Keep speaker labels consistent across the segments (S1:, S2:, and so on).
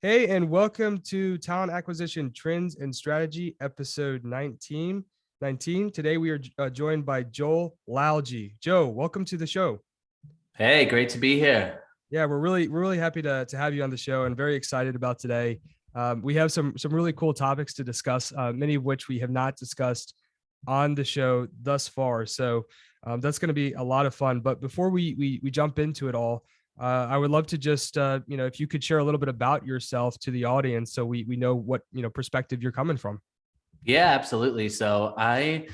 S1: Hey, and welcome to Talent Acquisition Trends and Strategy, episode 19. Today we are joined by Joel Lalgee. Joe, welcome to the show.
S2: Hey, great to be here.
S1: Yeah, we're really happy to have you on the show and very excited about today. We have some really cool topics to discuss, many of which we have not discussed on the show thus far. So that's going to be a lot of fun. But before we jump into it all, I would love to just if you could share a little bit about yourself to the audience, so we know what perspective you're coming from.
S2: Yeah, absolutely. So I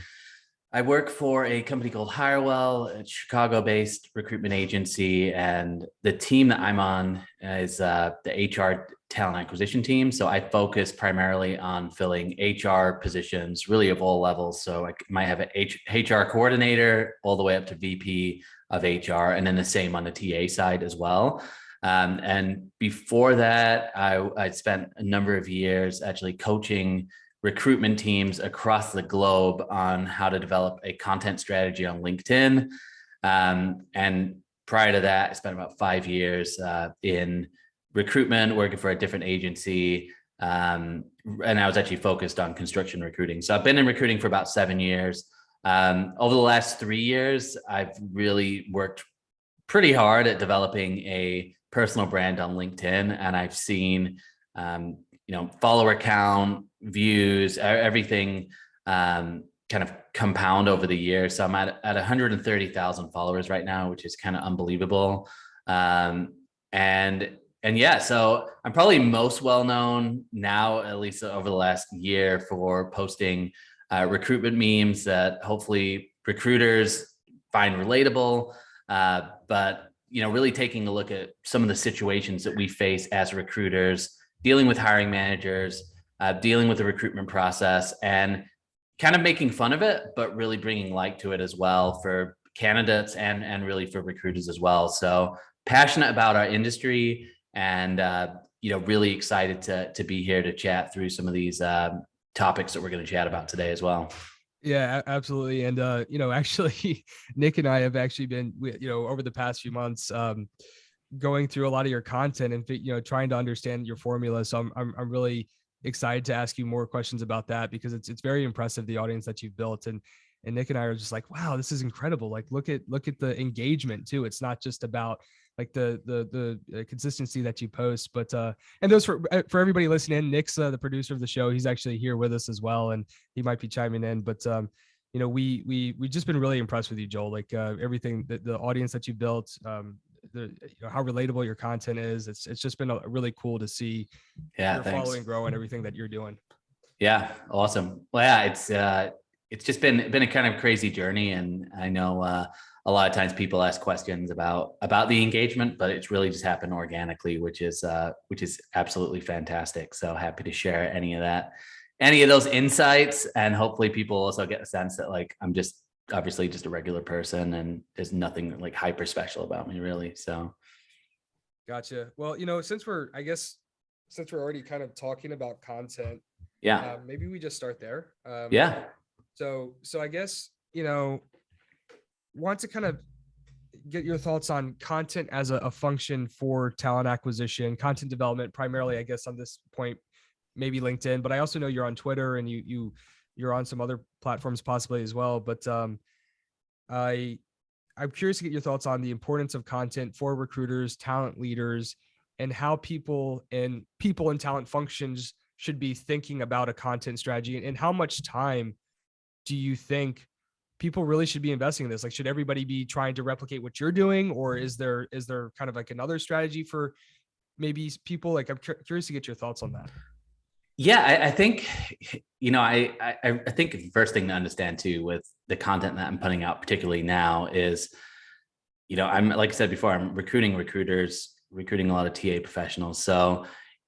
S2: work for a company called Hirewell, a Chicago-based recruitment agency, and the team that I'm on is the HR talent acquisition team. So I focus primarily on filling HR positions, really of all levels. So I might have an HR coordinator all the way up to VP of HR, and then the same on the TA side as well. And before that, I spent a number of years actually coaching recruitment teams across the globe on how to develop a content strategy on LinkedIn. And prior to that, I spent about 5 years in recruitment, working for a different agency. And I was actually focused on construction recruiting. So I've been in recruiting for about 7 years. Over the last 3 years, I've really worked pretty hard at developing a personal brand on LinkedIn. And I've seen, follower count, views, everything kind of compound over the years. So I'm at 130,000 followers right now, which is kind of unbelievable. And yeah, so I'm probably most well known now, at least over the last year, for posting recruitment memes that hopefully recruiters find relatable. But really taking a look at some of the situations that we face as recruiters, dealing with hiring managers, dealing with the recruitment process, and kind of making fun of it, but really bringing light to it as well for candidates and really for recruiters as well. So passionate about our industry, and really excited to be here to chat through some of these topics that we're going to chat about today as well.
S1: Yeah, absolutely. And actually, Nick and I have actually been, over the past few months, going through a lot of your content and trying to understand your formula. So I'm really excited to ask you more questions about that, because it's very impressive, the audience that you've built. And Nick and I are just like, wow, this is incredible. Like look at the engagement too. It's not just about like the consistency that you post, but and those for everybody listening, Nick's the producer of the show. He's actually here with us as well, and he might be chiming in. But we've just been really impressed with you, Joel. Like everything that the audience that you built, how relatable your content is. It's just been really cool to see your following grow and everything that you're doing.
S2: Yeah, awesome. Well, yeah, it's just been a kind of crazy journey, and I know a lot of times people ask questions about the engagement, but it's really just happened organically, which is absolutely fantastic. So happy to share any of those insights, and hopefully people also get a sense that like I'm just obviously just a regular person, and there's nothing like hyper special about me really. So
S1: gotcha. Well, since we're already kind of talking about content,
S2: yeah,
S1: maybe we just start there.
S2: Yeah.
S1: So I guess, want to kind of get your thoughts on content as a function for talent acquisition, content development, primarily, I guess, on this point, maybe LinkedIn, but I also know you're on Twitter and you're on some other platforms possibly as well. But I'm curious to get your thoughts on the importance of content for recruiters, talent leaders, and how people in talent functions should be thinking about a content strategy, and how much time do you think people really should be investing in this? Like, should everybody be trying to replicate what you're doing, or is there kind of like another strategy for maybe people? Like, I'm curious to get your thoughts on that.
S2: Yeah, I think, I think the first thing to understand too with the content that I'm putting out, particularly now, is, I'm, like I said before, I'm recruiting recruiters, recruiting a lot of TA professionals. So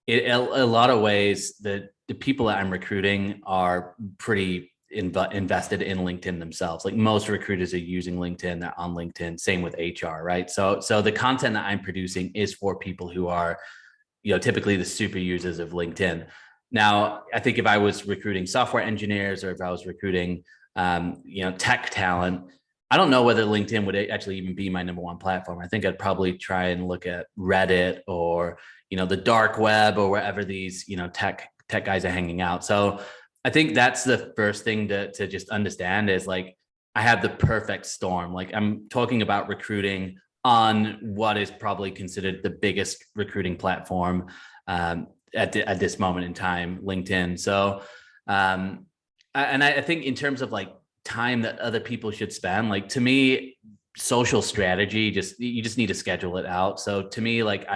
S2: a lot of ways the people that I'm recruiting are pretty invested in LinkedIn themselves. Like most recruiters are using LinkedIn, they're on LinkedIn, same with HR, right? So the content that I'm producing is for people who are, typically the super users of LinkedIn. Now, I think if I was recruiting software engineers, or if I was recruiting, tech talent, I don't know whether LinkedIn would actually even be my number one platform. I think I'd probably try and look at Reddit or, the dark web or wherever these, tech guys are hanging out. So I think that's the first thing to just understand is like, I have the perfect storm. Like I'm talking about recruiting on what is probably considered the biggest recruiting platform at this moment in time, LinkedIn. So, I think in terms of like time that other people should spend, like to me, social strategy, you just need to schedule it out. So to me, like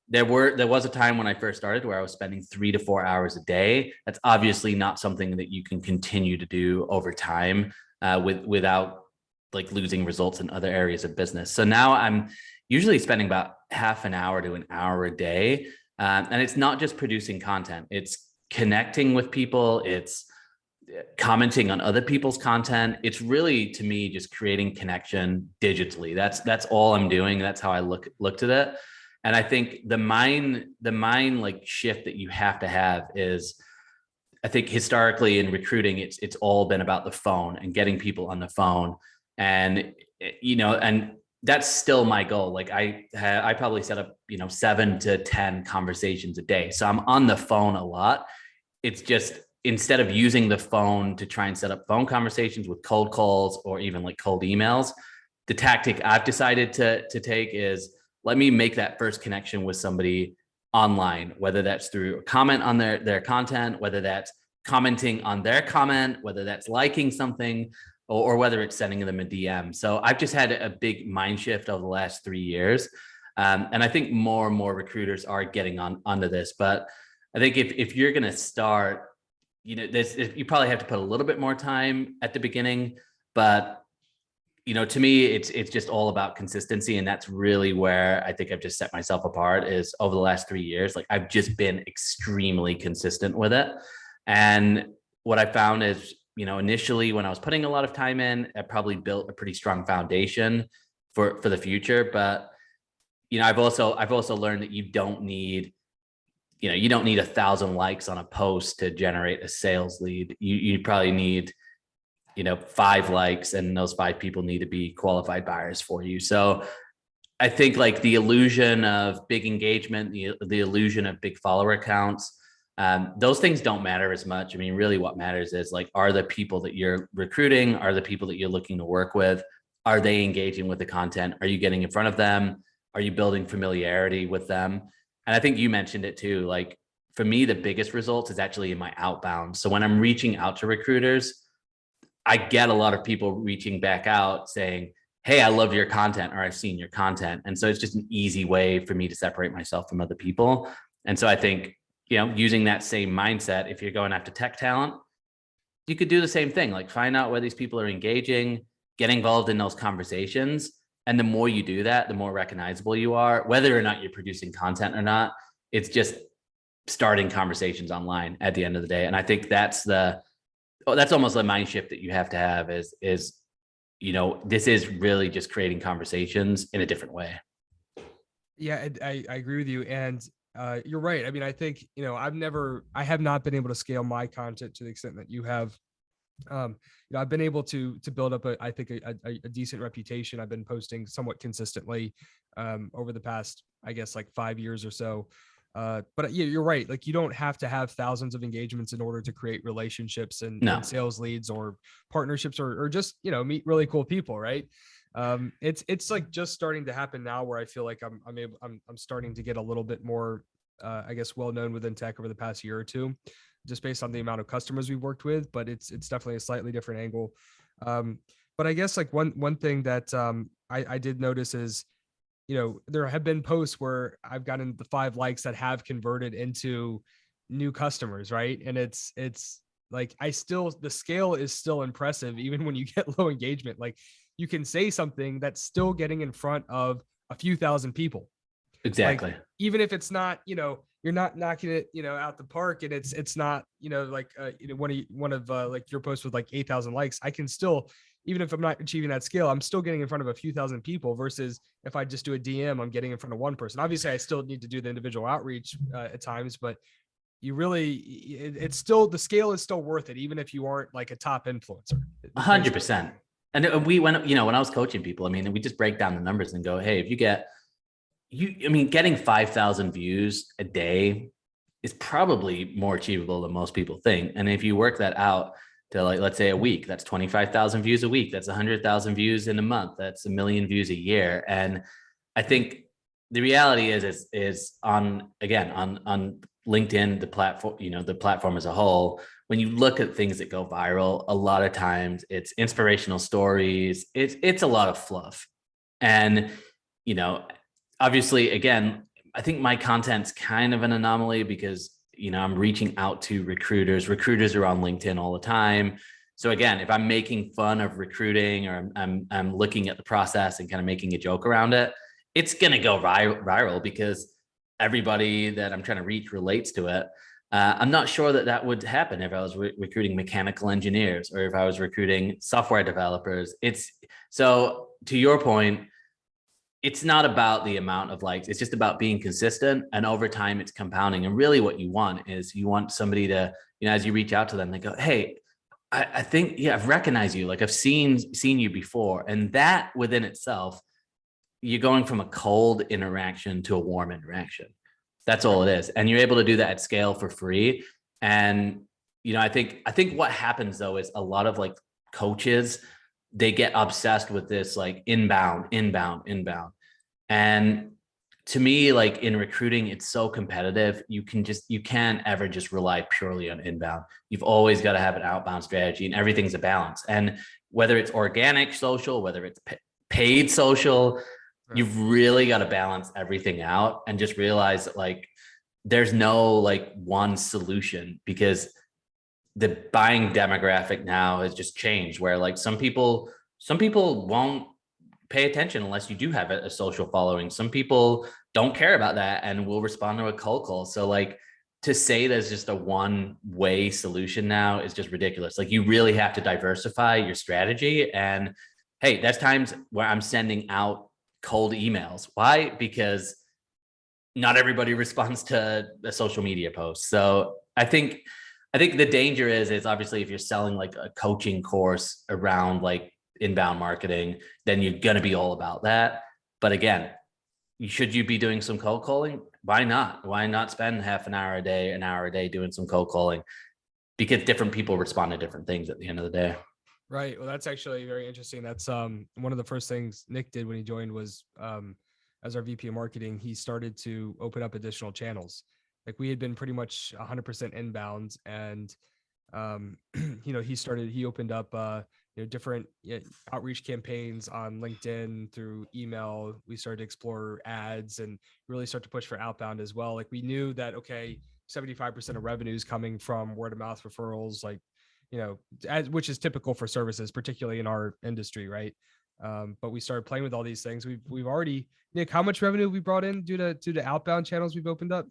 S2: there was a time when I first started where I was spending 3 to 4 hours a day. That's obviously not something that you can continue to do over time without like losing results in other areas of business. So now I'm usually spending about half an hour to an hour a day. And it's not just producing content, it's connecting with people, it's commenting on other people's content. It's really, to me, just creating connection digitally. That's all I'm doing. That's how I looked at it. And I think the mind like shift that you have to have is, I think historically in recruiting, it's all been about the phone and getting people on the phone. And, and that's still my goal. Like I probably set up, 7 to 10 conversations a day. So I'm on the phone a lot. It's just, instead of using the phone to try and set up phone conversations with cold calls or even like cold emails, the tactic I've decided to take is, let me make that first connection with somebody online, whether that's through a comment on their content, whether that's commenting on their comment, whether that's liking something, or whether it's sending them a DM. So I've just had a big mind shift over the last 3 years. And I think more and more recruiters are getting onto this. But I think if you're going to start, you probably have to put a little bit more time at the beginning. But, to me, it's just all about consistency. And that's really where I think I've just set myself apart, is over the last 3 years. Like I've just been extremely consistent with it. And what I found is, initially when I was putting a lot of time in, I probably built a pretty strong foundation for the future. But, I've also learned that you don't need 1,000 likes on a post to generate a sales lead. You probably need, 5 likes, and those 5 people need to be qualified buyers for you. So I think like the illusion of big engagement, the illusion of big follower accounts, those things don't matter as much. I mean, really what matters is like, are the people that you're recruiting, are the people that you're looking to work with, are they engaging with the content? Are you getting in front of them? Are you building familiarity with them? And I think you mentioned it too. Like for me, the biggest results is actually in my outbound. So when I'm reaching out to recruiters, I get a lot of people reaching back out saying, hey, I love your content, or I've seen your content. And so it's just an easy way for me to separate myself from other people. And so I think, using that same mindset, if you're going after tech talent, you could do the same thing. Like find out where these people are engaging, get involved in those conversations. And the more you do that, the more recognizable you are, whether or not you're producing content or not. It's just starting conversations online at the end of the day. And I think that's almost the mind shift that you have to have is, this is really just creating conversations in a different way.
S1: Yeah, I agree with you. And you're right. I mean, I think, I have not been able to scale my content to the extent that you have. I've been able to build up I think a decent reputation. I've been posting somewhat consistently over the past, I guess, like 5 years or so. But yeah, you're right. Like you don't have to have thousands of engagements in order to create relationships and sales leads or partnerships or just, meet really cool people. Right. It's like just starting to happen now where I feel like I'm starting to get a little bit more, I guess, well-known within tech over the past year or two, just based on the amount of customers we've worked with, but it's definitely a slightly different angle. But I guess like one thing that I did notice is, there have been posts where I've gotten the 5 likes that have converted into new customers. Right. And it's like, the scale is still impressive. Even when you get low engagement, like you can say something that's still getting in front of a few thousand people.
S2: Exactly.
S1: Like, even if it's not, you're not knocking it, out the park, and it's not, like, one of like your posts with like 8,000 likes, I can still, even if I'm not achieving that scale, I'm still getting in front of a few thousand people versus if I just do a DM, I'm getting in front of one person. Obviously I still need to do the individual outreach at times, but it's still, the scale is still worth it. Even if you aren't like a top influencer.
S2: 100%. And when I was coaching people, I mean, we just break down the numbers and go, hey, if you get I mean, getting 5,000 views a day is probably more achievable than most people think. And if you work that out to, like, let's say a week, that's 25,000 views a week. That's 100,000 views in a month. That's 1,000,000 views a year. And I think the reality is on, again, on LinkedIn, the platform, the platform as a whole, when you look at things that go viral, a lot of times it's inspirational stories. It's a lot of fluff. And, you know, obviously, again, I think my content's kind of an anomaly because, I'm reaching out to recruiters. Recruiters are on LinkedIn all the time. So again, if I'm making fun of recruiting, or I'm looking at the process and kind of making a joke around it, it's going to go viral because everybody that I'm trying to reach relates to it. I'm not sure that would happen if I was recruiting mechanical engineers or if I was recruiting software developers. It's so, to your point, it's not about the amount of likes. It's just about being consistent, and over time it's compounding. And really what you want is, you want somebody to, as you reach out to them, they go, hey, I think, yeah, I've recognized you. Like, I've seen you before. And that within itself, you're going from a cold interaction to a warm interaction. That's all it is. And you're able to do that at scale for free. And, I think what happens though is a lot of, like, coaches, they get obsessed with this, like, inbound. And to me, like, in recruiting, it's so competitive. You can't ever just rely purely on inbound. You've always got to have an outbound strategy, and everything's a balance. And whether it's organic social, whether it's paid social, you've really got to balance everything out and just realize that, like, there's no, like, one solution, because the buying demographic now has just changed, where, like, some people won't pay attention unless you do have a social following. Some people don't care about that and will respond to a cold call. So, like, to say there's just a one way solution now is just ridiculous. Like, you really have to diversify your strategy. And hey, there's times where I'm sending out cold emails. Why? Because not everybody responds to a social media post. So I think the danger is obviously, if you're selling, like, a coaching course around, like, inbound marketing, then you're going to be all about that. But again, should you be doing some cold calling? Why not spend half an hour a day doing some cold calling? Because different people respond to different things at the end of the day.
S1: Right. Well, that's actually very interesting. That's one of the first things Nick did when he joined was, as our VP of marketing, he started to open up additional channels. Like, we had been pretty much 100% inbound, and he opened up different outreach campaigns on LinkedIn, through email. We started to explore ads and really start to push for outbound as well. Like, we knew that, okay, 75% of revenue is coming from word of mouth referrals, like, which is typical for services, particularly in our industry, right? But we started playing with all these things. We've already, Nick, how much revenue we brought in due to outbound channels we've opened up?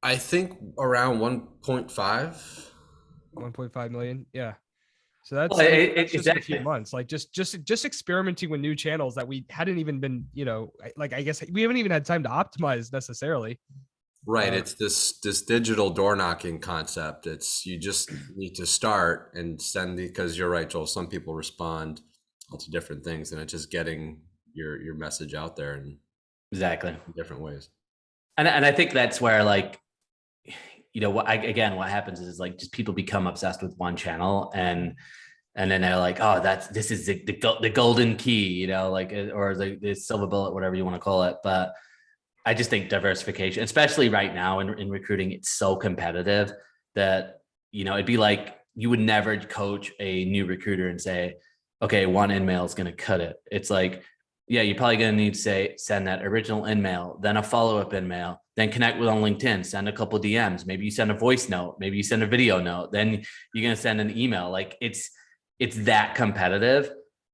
S3: I think around 1.5.
S1: 1.5 million. Yeah. So that's,
S2: Well,
S1: that's just in a few
S2: exactly.
S1: months, like, just experimenting with new channels that we hadn't even been, like, I guess we haven't even had time to optimize necessarily.
S3: Right. It's this digital door knocking concept. It's, you just need to start and send because you're right, Joel. Some people respond to different things, and it's just getting your message out there in
S2: Exactly.
S3: different ways.
S2: And I think that's where, like, what happens is, like, just people become obsessed with one channel, and then they're like, oh, this is the golden key, like, or the silver bullet, whatever you want to call it. But I just think diversification, especially right now in recruiting, it's so competitive that, it'd be like, you would never coach a new recruiter and say, okay, one InMail is going to cut it. It's like, yeah, you're probably going to need to send that original InMail, then a follow-up InMail, then connect with on LinkedIn, send a couple DMs. Maybe you send a voice note, maybe you send a video note, then you're going to send an email. Like, it's that competitive.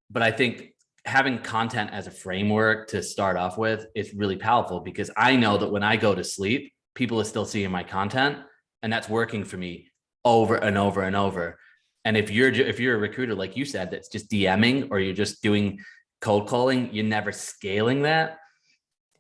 S2: But I think having content as a framework to start off with is really powerful, because I know that when I go to sleep, people are still seeing my content, and that's working for me over and over and over. And if you're a recruiter, like you said, that's just DMing, or you're just doing cold calling, you're never scaling that.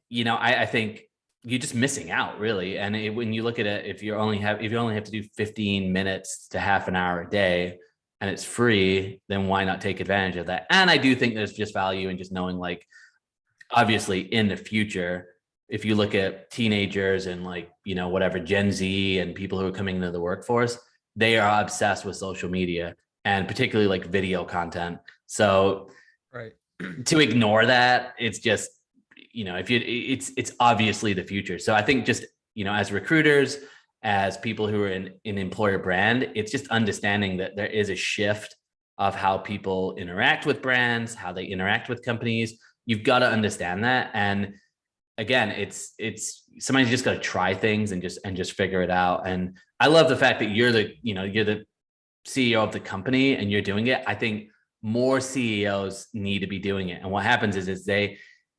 S2: I think you're just missing out, really. And when you look at it, if you only have to do 15 minutes to half an hour a day, and it's free, then why not take advantage of that? And I do think there's just value in just knowing, like, obviously in the future, if you look at teenagers and like, whatever, Gen Z and people who are coming into the workforce, they are obsessed with social media and particularly like video content. So
S1: Right.
S2: to ignore that, it's just, if you, it's obviously the future. So I think just, as recruiters, as people who are in employer brand, it's just understanding that there is a shift of how people interact with brands, how they interact with companies. You've got to understand that. And again, it's somebody's just got to try things and just figure it out. And I love the fact that you're the CEO of the company and you're doing it. I think more CEOs need to be doing it. And what happens is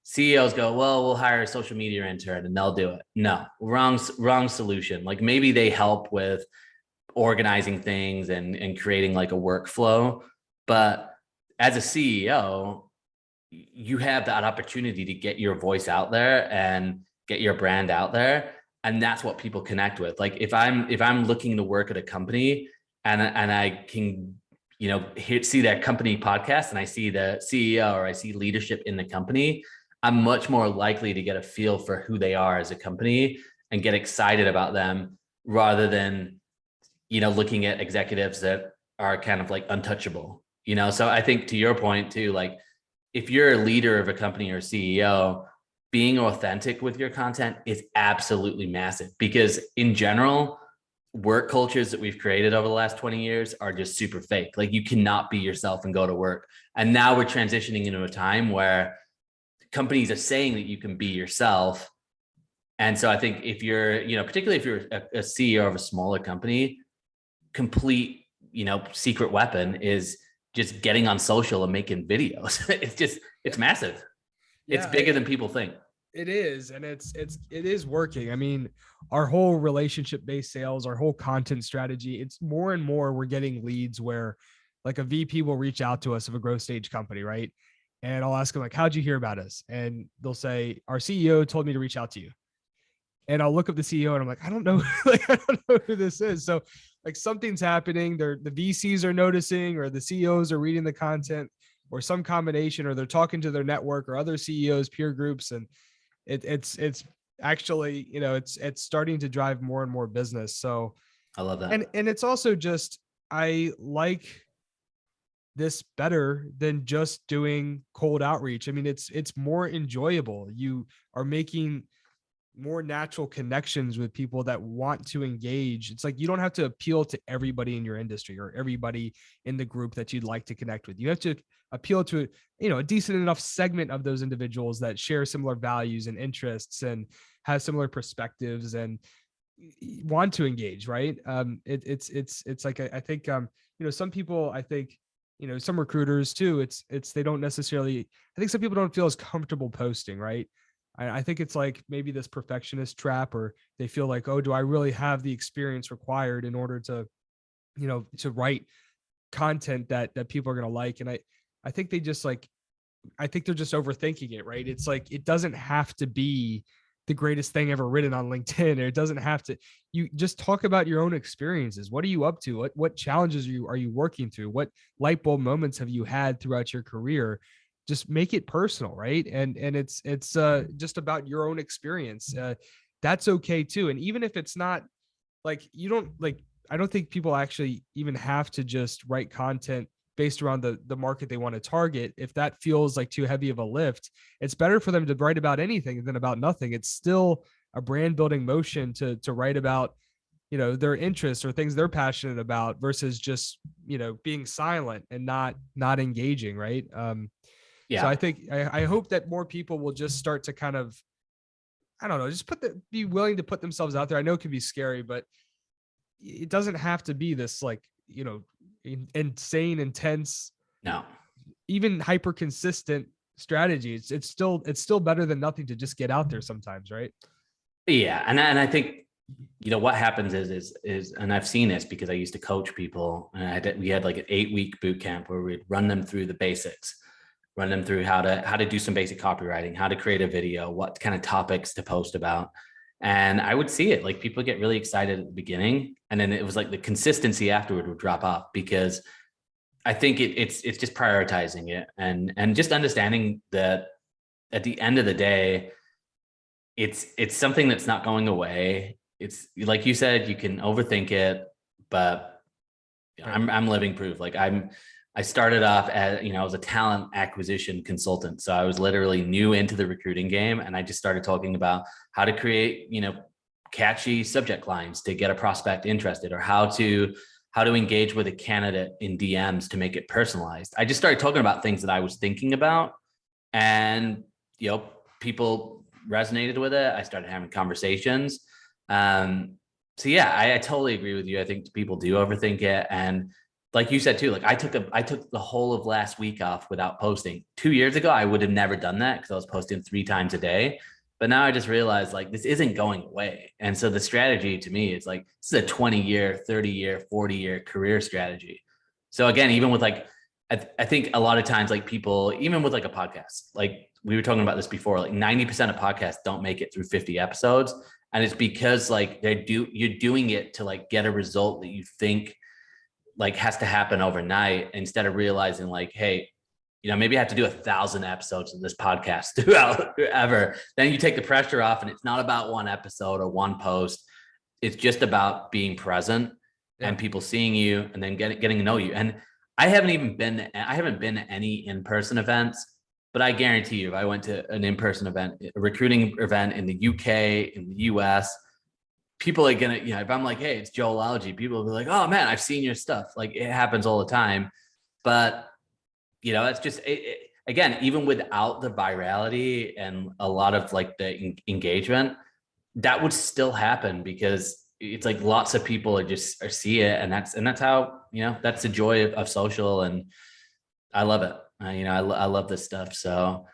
S2: CEOs go, well, we'll hire a social media intern and they'll do it. No, wrong solution. Like maybe they help with organizing things and creating like a workflow. But as a CEO, you have that opportunity to get your voice out there and get your brand out there. And that's what people connect with. Like if I'm looking to work at a company and I can, see that company podcast and I see the CEO or I see leadership in the company, I'm much more likely to get a feel for who they are as a company and get excited about them rather than, looking at executives that are kind of like untouchable, So I think to your point too, like if you're a leader of a company or CEO, being authentic with your content is absolutely massive because in general, work cultures that we've created over the last 20 years are just super fake. Like you cannot be yourself and go to work. And now we're transitioning into a time where companies are saying that you can be yourself. And so I think if you're, particularly if you're a CEO of a smaller company, complete, secret weapon is just getting on social and making videos. It's massive. Yeah, it's bigger than people think.
S1: It is. And it is working. I mean, our whole relationship-based sales, our whole content strategy, it's more and more we're getting leads where like a VP will reach out to us of a growth stage company, right? And I'll ask them like, how'd you hear about us? And they'll say, our CEO told me to reach out to you. And I'll look up the CEO and I'm like, I don't know, like, I don't know who this is. So like something's happening. The VCs are noticing, or the CEOs are reading the content, or some combination, or they're talking to their network or other CEOs, peer groups. And it's actually, it's starting to drive more and more business. So
S2: I love that.
S1: And it's also just, I like this better than just doing cold outreach. I mean, it's more enjoyable. You are making more natural connections with people that want to engage. It's like, you don't have to appeal to everybody in your industry or everybody in the group that you'd like to connect with. You have to appeal to, a decent enough segment of those individuals that share similar values and interests and have similar perspectives and want to engage. Right. It's like, I think, some people, I think, some recruiters too, they don't necessarily, I think some people don't feel as comfortable posting, right? I think it's like maybe this perfectionist trap, or they feel like, oh, do I really have the experience required in order to, to write content that people are going to like? And I think they just like, I think they're just overthinking it, right? It's like, it doesn't have to be the greatest thing ever written on LinkedIn, or it doesn't have to, you just talk about your own experiences. What are you up to? What challenges are you working through? What light bulb moments have you had throughout your career? Just make it personal, right? And it's just about your own experience. That's okay too. And even if it's not like, I don't think people actually even have to just write content based around the market they want to target. If that feels like too heavy of a lift, it's better for them to write about anything than about nothing. It's still a brand building motion to write about, their interests or things they're passionate about versus just, being silent and not engaging. Right. Yeah. So I think, I hope that more people will just start to kind of, I don't know, just be willing to put themselves out there. I know it can be scary, but it doesn't have to be this like, insane, intense,
S2: no, even
S1: hyper consistent strategy. It's still better than nothing to just get out there sometimes. Right.
S2: Yeah. And I think, what happens is, and I've seen this because I used to coach people, and we had like an 8-week boot camp where we'd run them through the basics, run them through how to do some basic copywriting, how to create a video, what kind of topics to post about. And I would see it, like people get really excited at the beginning, and then it was like the consistency afterward would drop off, because I think it's just prioritizing it and just understanding that at the end of the day, it's something that's not going away. It's like you said, you can overthink it, but I'm living proof. Like I started off as, I was a talent acquisition consultant. So I was literally new into the recruiting game. And I just started talking about how to create, catchy subject lines to get a prospect interested, or how to engage with a candidate in DMs to make it personalized. I just started talking about things that I was thinking about, and, people resonated with it. I started having conversations. So yeah, I totally agree with you. I think people do overthink it. And like you said too, like I took the whole of last week off without posting. 2 years ago, I would have never done that because I was posting 3 times a day. But now I just realized like this isn't going away. And so the strategy to me is like, this is a 20-year, 30-year, 40-year career strategy. So again, even with like, I think a lot of times like people, even with like a podcast, like we were talking about this before, like 90% of podcasts don't make it through 50 episodes. And it's because like you're doing it to like get a result that you think like has to happen overnight, instead of realizing like, hey, maybe I have to do 1,000 episodes of this podcast throughout ever. Then you take the pressure off, and it's not about one episode or one post. It's just about being present and people seeing you, and then getting to know you. And I haven't been to any in-person events, but I guarantee you, if I went to an in-person event, a recruiting event in the UK, in the US, people are gonna, if I'm like, hey, it's Joel Lalgee, people will be like, oh man, I've seen your stuff. Like it happens all the time. But it's just, again, even without the virality and a lot of like the engagement, that would still happen, because it's like lots of people are see it. And that's how, that's the joy of social. And I love it. I love this stuff. So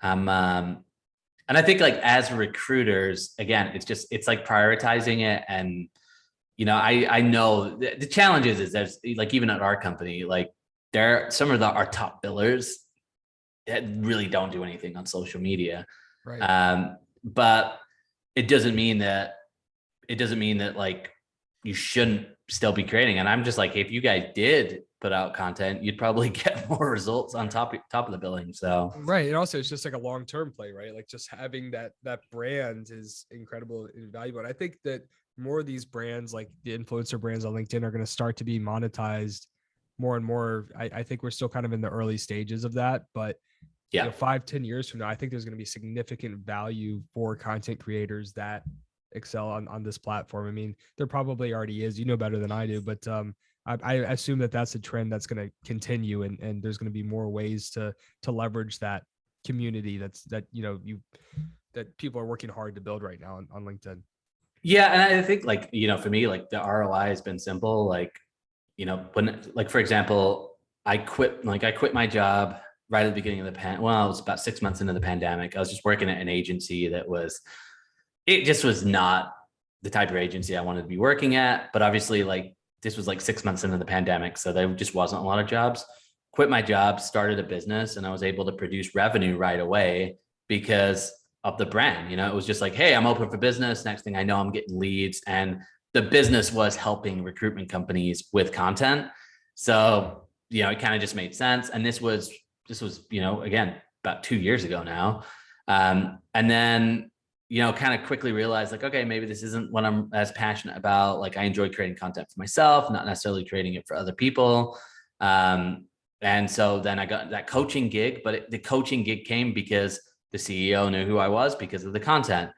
S2: and I think like as recruiters, again, it's like prioritizing it. And, I know the challenge is there's like, even at our company, like some of our top billers that really don't do anything on social media.
S1: Right.
S2: But it doesn't mean that like you shouldn't still be creating. And I'm just like, if you guys did put out content, you'd probably get more results on top of the billing. So
S1: right. And also it's just like a long-term play, right? Like just having that brand is incredible and valuable. And I think that more of these brands, like the influencer brands on LinkedIn, are going to start to be monetized more and more. I think we're still kind of in the early stages of that, but 5-10 years from now, I think there's going to be significant value for content creators that excel on this platform. I mean, there probably already is, better than I do, but I assume that that's a trend that's going to continue, and there's going to be more ways to leverage that community that people are working hard to build right now on LinkedIn.
S2: Yeah, and I think like, for me, like the ROI has been simple. Like, when, like, for example, I quit my job right at the beginning of the it was about 6 months into the pandemic. I was just working at an agency it just was not the type of agency I wanted to be working at. But obviously, like, this was like 6 months into the pandemic, so there just wasn't a lot of jobs. Quit my job, started a business, and I was able to produce revenue right away because of the brand. It was just like, hey, I'm open for business. Next thing I know, I'm getting leads, and the business was helping recruitment companies with content. So, it kind of just made sense. And this was, again, about 2 years ago now. And then, kind of quickly realized like, okay, maybe this isn't what I'm as passionate about. Like I enjoy creating content for myself, not necessarily creating it for other people. And so then I got that coaching gig, but the coaching gig came because the CEO knew who I was because of the content.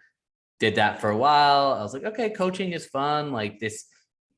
S2: Did that for a while. I was like, okay, coaching is fun. Like this,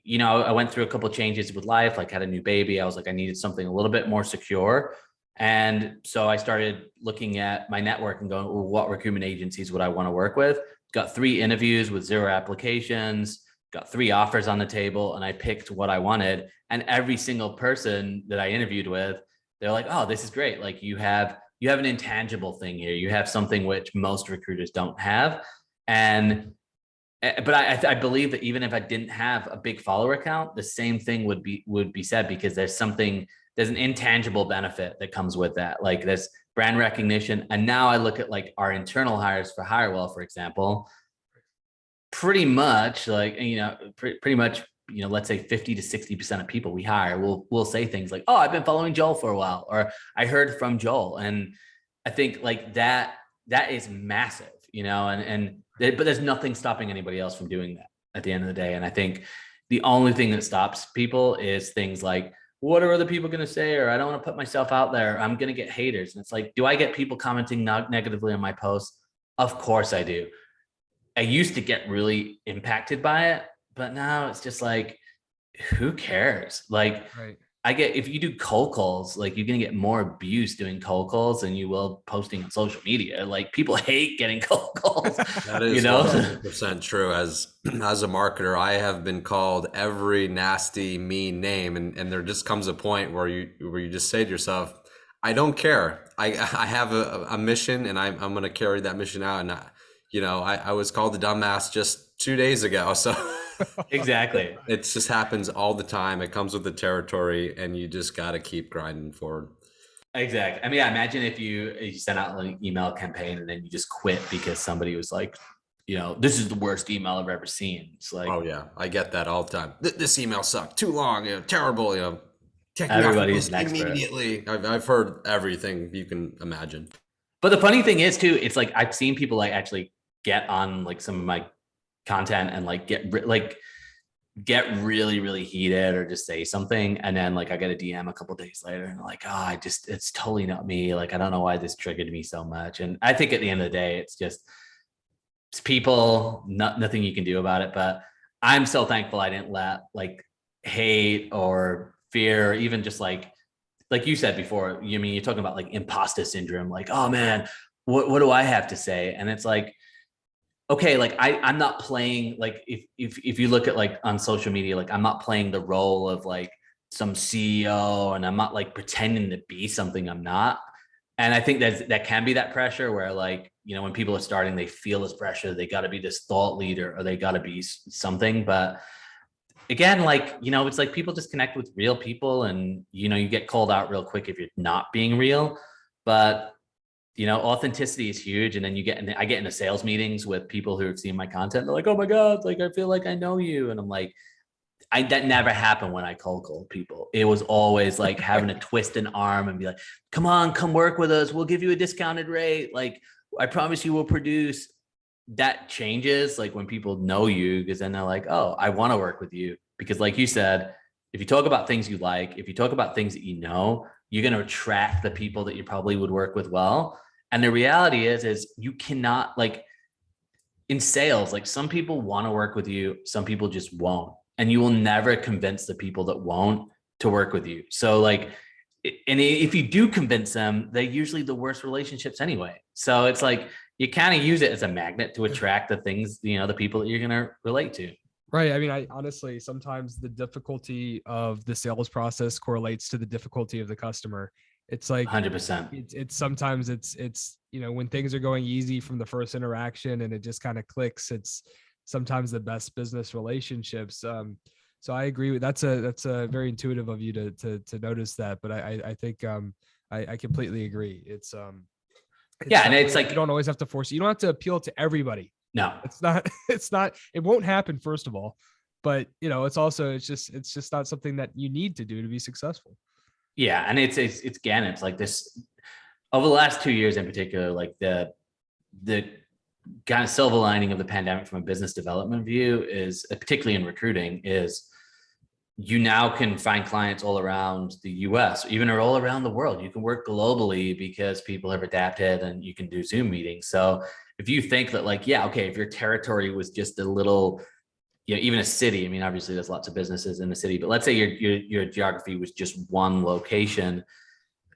S2: I went through a couple of changes with life, like had a new baby. I was like, I needed something a little bit more secure. And so I started looking at my network and going, well, what recruitment agencies would I want to work with? Got 3 interviews with 0 applications, got 3 offers on the table, and I picked what I wanted. And every single person that I interviewed with, they're like, oh, this is great. Like you have an intangible thing here. You have something which most recruiters don't have. But I believe that even if I didn't have a big follower account, the same thing would be said, because there's an intangible benefit that comes with that. Like there's brand recognition. And now I look at like our internal hires for Hirewell, for example, pretty much like, pretty much, let's say 50 to 60% of people we hire will say things like, oh, I've been following Joel for a while, or I heard from Joel. And I think like that is massive, and But there's nothing stopping anybody else from doing that at the end of the day. And I think the only thing that stops people is things like, what are other people going to say? Or I don't want to put myself out there. I'm going to get haters. And it's like, do I get people commenting negatively on my posts? Of course I do. I used to get really impacted by it, but now it's just like, who cares? Like,
S1: Right.
S2: if you do cold calls, like you're going to get more abuse doing cold calls than you will posting on social media. Like people hate getting cold calls.
S3: That is 100% true. As a marketer, I have been called every nasty, mean name. And there just comes a point where you just say to yourself, I don't care. I have a mission, and I'm going to carry that mission out. And I was called a dumbass just 2 days ago. So
S2: exactly.
S3: It just happens all the time. It comes with the territory, and you just got to keep grinding forward.
S2: Exactly. I mean, I imagine if you sent out an email campaign and then you just quit because somebody was like, this is the worst email I've ever seen. It's like,
S3: oh yeah, I get that all the time. This email sucked, too long, terrible. Take
S2: everybody's an
S3: immediately. I've heard everything you can imagine.
S2: But the funny thing is too, it's like I've seen people like actually get on like some of my content and like get really, really heated or just say something. And then like I get a DM a couple of days later and like, it's totally not me. Like, I don't know why this triggered me so much. And I think at the end of the day, it's people, nothing you can do about it. But I'm so thankful I didn't let like hate or fear, or even just like you said before, you're talking about like imposter syndrome, like, oh man, what do I have to say? And it's like, okay, like I'm not playing, like if you look at like on social media, like I'm not playing the role of like some CEO, and I'm not like pretending to be something I'm not. And I think that can be that pressure where like, when people are starting, they feel this pressure, they got to be this thought leader or they got to be something. But again, like, it's like people just connect with real people, and, you get called out real quick if you're not being real. But authenticity is huge. And then I get into sales meetings with people who have seen my content. They're like, oh my God, like, I feel like I know you. And I'm like, that never happened when I cold people. It was always like having to twist an arm and be like, come on, come work with us. We'll give you a discounted rate. Like, I promise you we'll produce. That changes like when people know you, because then they're like, oh, I want to work with you. Because like you said, if you talk about things you like, if you talk about things that you're going to attract the people that you probably would work with well. And the reality is you cannot, like in sales, like some people want to work with you, some people just won't. And you will never convince the people that won't to work with you. So like, and if you do convince them, they're usually the worst relationships anyway. So it's like, you kind of use it as a magnet to attract the things, the people that you're going to relate to.
S1: Right. I mean, I honestly, sometimes the difficulty of the sales process correlates to the difficulty of the customer. It's like
S2: 100%.
S1: It's sometimes it's when things are going easy from the first interaction and it just kind of clicks, it's sometimes the best business relationships. So I agree with that's a very intuitive of you to notice that. But I think I completely agree. It's
S2: and it's like
S1: you don't always have to force. You don't have to appeal to everybody.
S2: No,
S1: it's not. It won't happen, first of all. But it's just not something that you need to do to be successful.
S2: Yeah, and it's again, it's like this over the last 2 years in particular, like the kind of silver lining of the pandemic from a business development view is, particularly in recruiting, is you now can find clients all around the US, even all around the world. You can work globally because people have adapted and you can do Zoom meetings. So if you think that like, yeah, okay, if your territory was just a little, even a city, I mean, obviously there's lots of businesses in the city, but let's say your geography was just one location.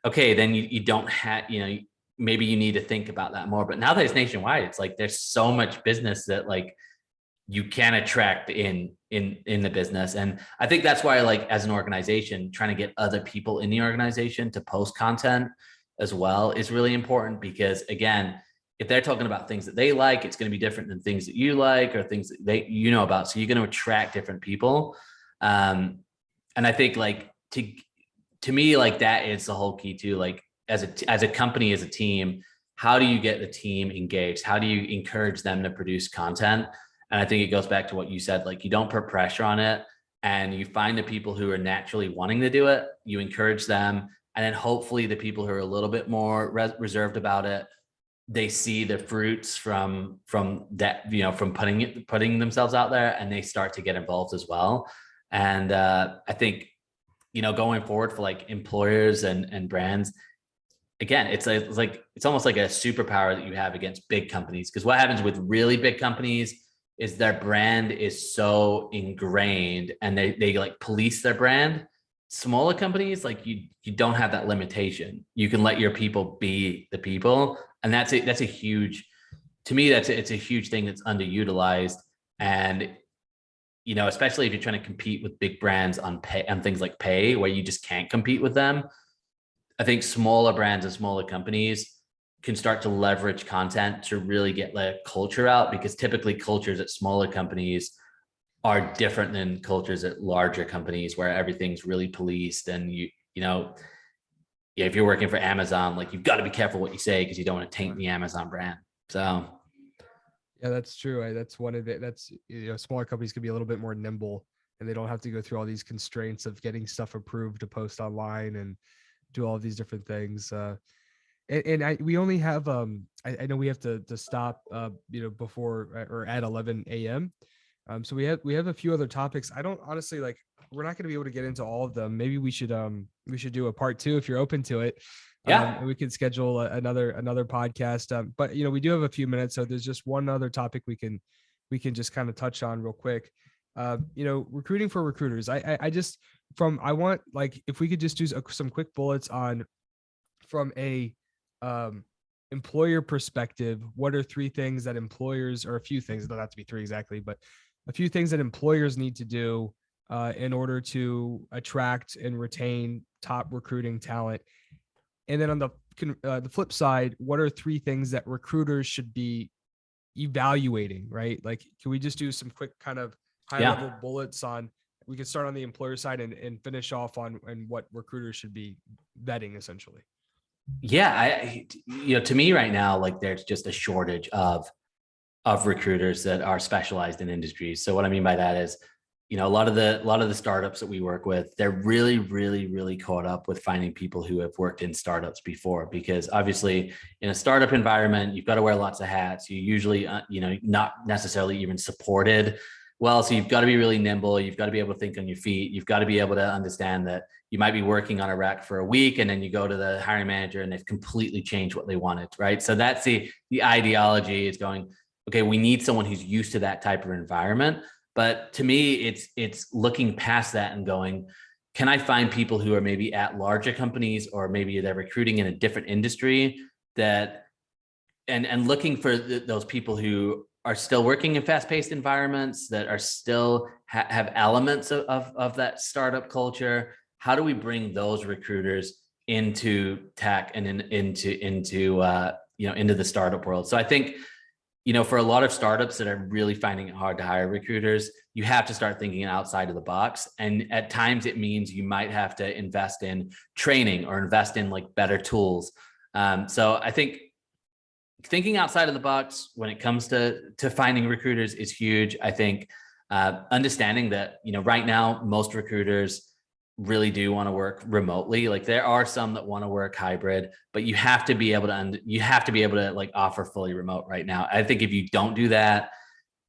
S2: Okay, then you don't have, maybe you need to think about that more. But now that it's nationwide, it's like there's so much business that like you can attract in the business. And I think that's why, like, as an organization, trying to get other people in the organization to post content as well is really important, because again, if they're talking about things that they like, it's going to be different than things that you like or things that they about. So you're going to attract different people. And I think like to me, like that is the whole key too. Like as a company, as a team, how do you get the team engaged? How do you encourage them to produce content? And I think it goes back to what you said, like you don't put pressure on it, and you find the people who are naturally wanting to do it, you encourage them. And then hopefully the people who are a little bit more reserved about it, they see the fruits from that, from putting themselves out there, and they start to get involved as well. And I think, going forward for like employers and brands, again, it's almost like a superpower that you have against big companies. Because what happens with really big companies is their brand is so ingrained, and they like police their brand. Smaller companies, like you don't have that limitation. You can let your people be the people, and that's a huge, to me, it's a huge thing that's underutilized. And especially if you're trying to compete with big brands on things like pay, where you just can't compete with them. I think smaller brands and smaller companies can start to leverage content to really get the culture out, because typically cultures at smaller companies are different than cultures at larger companies, where everything's really policed. And if you're working for Amazon, like, you've got to be careful what you say, because you don't want to taint the Amazon brand. So
S1: yeah, that's true. That's one of it. That's, smaller companies can be a little bit more nimble, and they don't have to go through all these constraints of getting stuff approved to post online and do all of these different things. We only have I know we have to stop before or at 11 a.m. So we have a few other topics. I don't honestly, like, we're not going to be able to get into all of them. Maybe we should do a part 2 if you're open to it.
S2: Yeah.
S1: And we could schedule another podcast. But we do have a few minutes, so there's just one other topic we can just kind of touch on real quick. Recruiting for recruiters. I want, like, if we could just do some quick bullets on, from a employer perspective, what are 3 things that employers, or a few things, it doesn't have to be 3 exactly, but a few things that employers need to do in order to attract and retain top recruiting talent. And then on the flip side, what are 3 things that recruiters should be evaluating, right? Like, can we just do some quick kind of high level bullets on, we can start on the employer side and finish off on what recruiters should be vetting, essentially.
S2: Yeah. To me right now, like, there's just a shortage of recruiters that are specialized in industries. So what I mean by that is, a lot of the startups that we work with, they're really, really, really caught up with finding people who have worked in startups before, because obviously in a startup environment, you've got to wear lots of hats. You usually, not necessarily even supported well. So you've got to be really nimble. You've got to be able to think on your feet. You've got to be able to understand that you might be working on a rec for a week, and then you go to the hiring manager and they've completely changed what they wanted, right? So that's the ideology, is going, okay, we need someone who's used to that type of environment. But to me, it's looking past that and going, can I find people who are maybe at larger companies, or maybe they're recruiting in a different industry, that, and looking for those people who are still working in fast-paced environments, that are still have elements of that startup culture. How do we bring those recruiters into tech and into the startup world? So I think, for a lot of startups that are really finding it hard to hire recruiters, you have to start thinking outside of the box. And at times it means you might have to invest in training, or invest in like better tools. So I think thinking outside of the box when it comes to finding recruiters is huge. I think understanding that, right now, most recruiters really do want to work remotely. Like, there are some that want to work hybrid, but you have to be able to like offer fully remote right now. I think if you don't do that,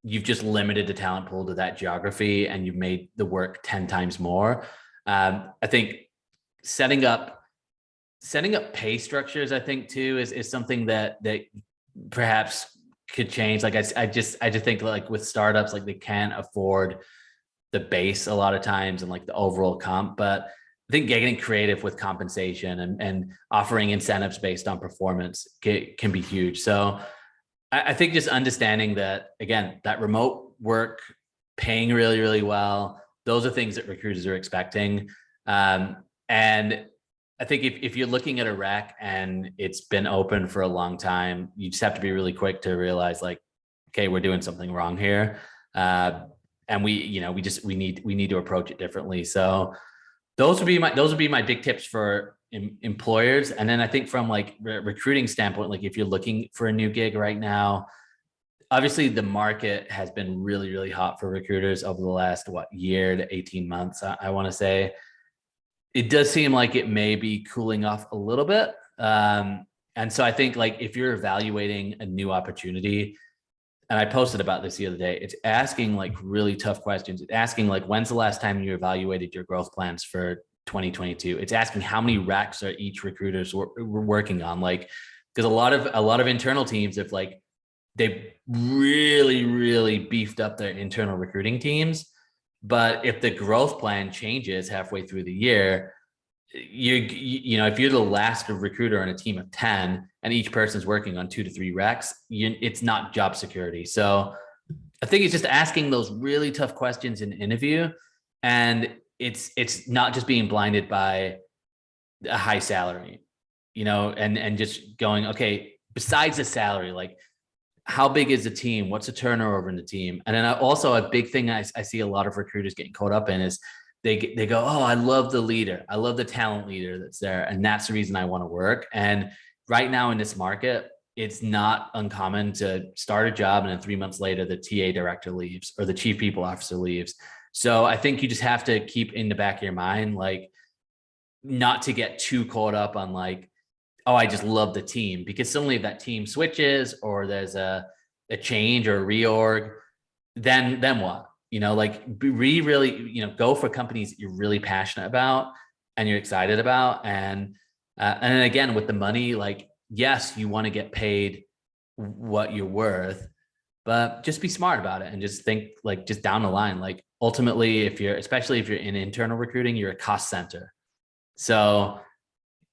S2: you've just limited the talent pool to that geography, and you've made the work 10 times more. I think setting up pay structures, I think too, is something that perhaps could change. Like, I just think, like, with startups, like, they can't afford the base a lot of times and like the overall comp, but I think getting creative with compensation and offering incentives based on performance can be huge. So I think just understanding that, again, that remote work paying really, really well, those are things that recruiters are expecting. And I think if you're looking at a rec and it's been open for a long time, you just have to be really quick to realize, like, okay, we're doing something wrong here. And we need to approach it differently. So those would be my big tips for employers. And then I think from like recruiting standpoint, like, if you're looking for a new gig right now, obviously the market has been really, really hot for recruiters over the last year to 18 months. I want to say it does seem like it may be cooling off a little bit. And And so I think like if you're evaluating a new opportunity, and I posted about this the other day, it's asking like really tough questions. It's asking like, when's the last time you evaluated your growth plans for 2022? It's asking how many recs are each recruiters working on? Like, because a lot of internal teams, if like they've really beefed up their internal recruiting teams, but if the growth plan changes halfway through the year, you know, if you're the last recruiter on a team of 10 and each person's working on 2 to 3 recs, it's not job security. So I think it's just asking those really tough questions in an interview, and it's not just being blinded by a high salary, you know, and just going, okay, besides the salary, like how big is the team? What's the turnover in the team? And then also a big thing I see a lot of recruiters getting caught up in is they go, oh, I love the leader. I love the talent leader that's there. And that's the reason I want to work. And right now in this market, it's not uncommon to start a job and then 3 months later, the TA director leaves or the chief people officer leaves. So I think you just have to keep in the back of your mind, like not to get too caught up on like, oh, I just love the team, because suddenly if that team switches or there's a change or a reorg, then what? You know, like really, you know, go for companies that you're really passionate about and you're excited about. And then again, with the money, like, yes, you want to get paid what you're worth, but just be smart about it and just think like just down the line. Like ultimately, especially if you're in internal recruiting, you're a cost center. So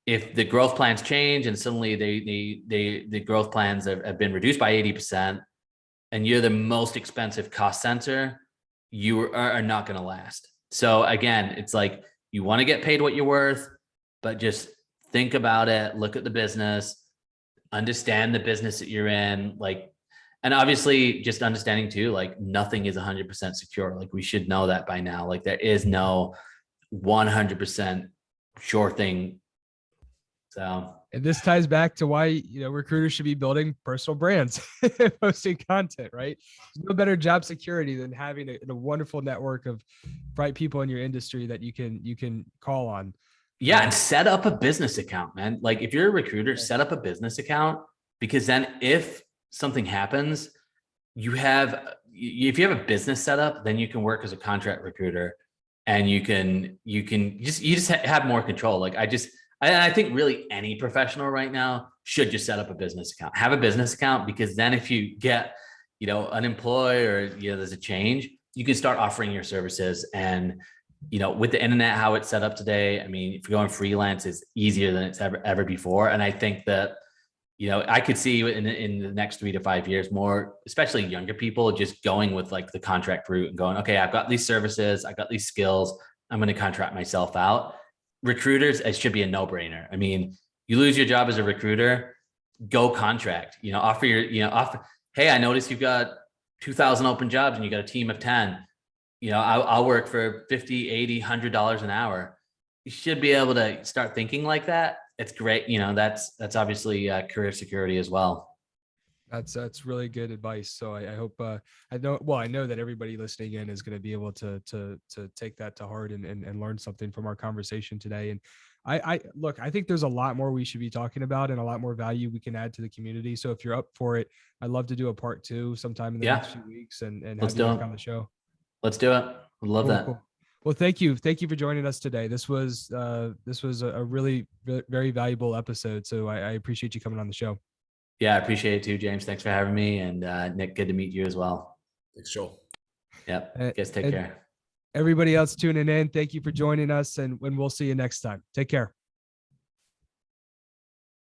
S2: if the growth plans change and suddenly the growth plans have been reduced by 80% and you're the most expensive cost center, you are not going to last. So again, it's like you want to get paid what you're worth, but just think about it, look at the business, understand the business that you're in, like, and obviously just understanding too, like nothing is 100% secure. Like we should know that by now. Like there is no 100% sure thing. So,
S1: and this ties back to why, you know, recruiters should be building personal brands, posting content, right? There's no better job security than having a wonderful network of bright people in your industry that you can call on.
S2: Yeah. And set up a business account, man. Like if you're a recruiter, set up a business account, because then if something happens, if you have a business set up, then you can work as a contract recruiter and you just have more control. Like I think really any professional right now should just set up a business account, have a business account, because then if you get, you know, unemployed or, you know, there's a change, you can start offering your services. And, you know, with the internet, how it's set up today, I mean, if you're going freelance, it's easier than it's ever before. And I think that, you know, I could see in the next 3 to 5 years, more, especially younger people, just going with like the contract route and going, okay, I've got these services, I've got these skills, I'm going to contract myself out. Recruiters, it should be a no-brainer. I mean, you lose your job as a recruiter, go contract, you know, offer, hey, I noticed you've got 2,000 open jobs and you got a team of 10, you know, I'll work for $50, $80, $100 an hour. You should be able to start thinking like that. It's great. You know, that's obviously career security as well.
S1: That's really good advice. So I hope I know that everybody listening in is going to be able to take that to heart and learn something from our conversation today. And I think there's a lot more we should be talking about and a lot more value we can add to the community. So if you're up for it, I'd love to do a part 2 sometime in the next few weeks and have you back on the show.
S2: Let's do it. I'd love that.
S1: Cool. Well, thank you for joining us today. This was a really very valuable episode. So I appreciate you coming on the show.
S2: Yeah, I appreciate it too, James. Thanks for having me. And Nick, good to meet you as well.
S3: Thanks, Joel.
S2: Yep. Guys, take care.
S1: Everybody else tuning in, thank you for joining us, and we'll see you next time. Take care.